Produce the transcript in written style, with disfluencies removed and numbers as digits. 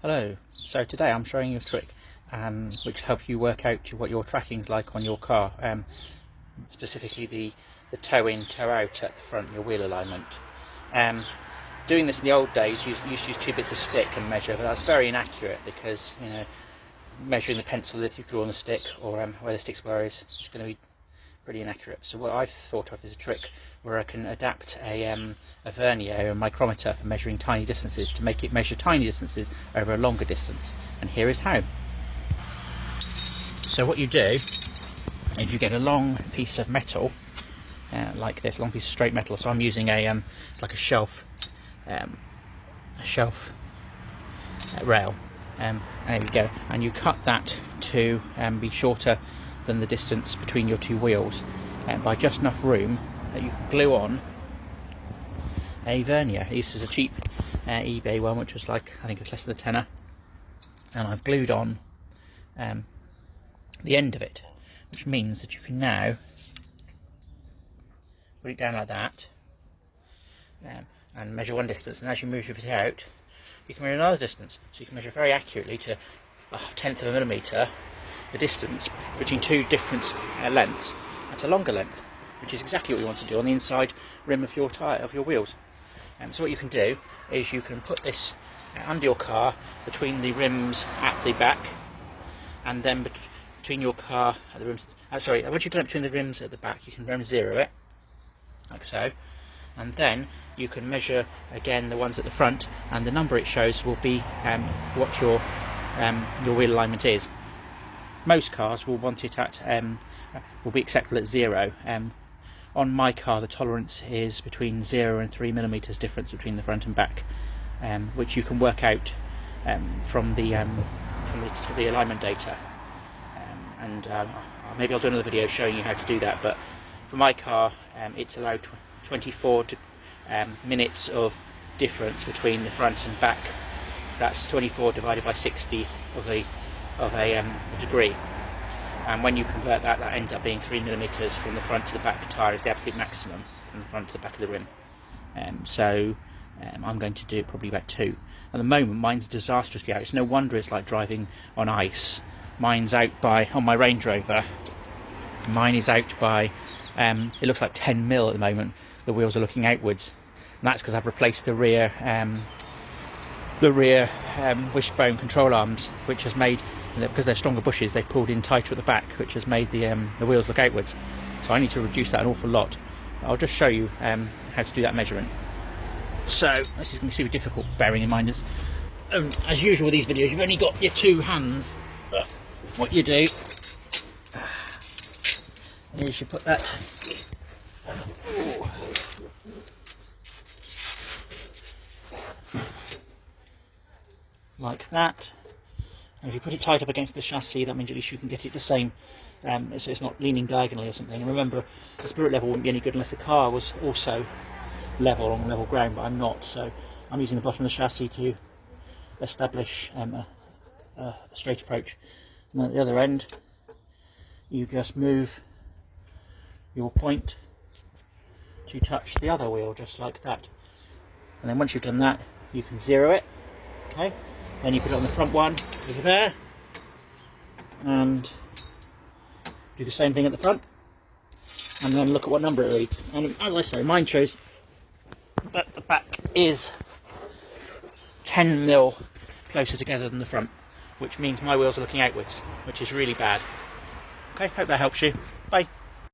Hello, so today I'm showing you a trick which will help you work out what your tracking's like on your car, specifically the toe in, toe out at the front, your wheel alignment. Doing this in the old days, you used to use 2 bits of stick and measure, but that's very inaccurate because, you know, measuring the pencil that you draw on the stick or where the sticks were is going to be pretty inaccurate. So what I've thought of is a trick where I can adapt a vernier, a micrometer for measuring tiny distances to make it measure tiny distances over a longer distance. And here is how. So what you do is you get a long piece of metal like this, a long piece of straight metal. So I'm using it's like a shelf rail. And there we go. And you cut that to be shorter than the distance between your 2 wheels, by just enough room that you can glue on a vernier. This is a cheap eBay one, which was like, I think it's less than a tenner, and I've glued on the end of it, which means that you can now put it down like that and measure one distance, and as you move it out you can measure another distance, so you can measure very accurately to a 1/10 of a millimetre the distance between 2 different lengths at a longer length, which is exactly what you want to do on the inside rim of your wheels. So what you can do is you can put this under your car between the rims at the back, and then between your car at the rims. Once you've done it between the rims at the back, you can zero it like so, and then you can measure again the ones at the front, and the number it shows will be what your wheel alignment is. Most cars will want it at will be acceptable at 0. On my car the tolerance is between 0 and 3 millimeters difference between the front and back, which you can work out from the alignment data. Maybe I'll do another video showing you how to do that, but for my car it's allowed 24 minutes of difference between the front and back. That's 24 divided by 60th of a degree, and when you convert that ends up being 3 millimeters from the front to the back tyre is the absolute maximum from the front to the back of the rim. I'm going to do probably about 2. At the moment mine's disastrously out. It's no wonder it's like driving on ice. Mine's out by, on my Range Rover, mine is out by it looks like 10 mil at the moment. The wheels are looking outwards, and that's because I've replaced the rear wishbone control arms, which has made, because they're stronger bushes, they've pulled in tighter at the back, which has made the wheels look outwards. So I need to reduce that an awful lot. I'll just show you how to do that measuring. So this is going to be super difficult, bearing in mind as usual with these videos, you've only got your 2 hands. What you do is you put that like that, and if you put it tight up against the chassis, that means at least you can get it the same, so it's not leaning diagonally or something. And remember, the spirit level wouldn't be any good unless the car was also level, on level ground, but I'm not, so I'm using the bottom of the chassis to establish a straight approach. And at the other end you just move your point to touch the other wheel, just like that, and then once you've done that you can 0 it. Okay, then you put it on the front one over there and do the same thing at the front, and then look at what number it reads. And as I say, mine shows that the back is 10 mil closer together than the front, which means my wheels are looking outwards, which is really bad. Okay, hope that helps you. Bye.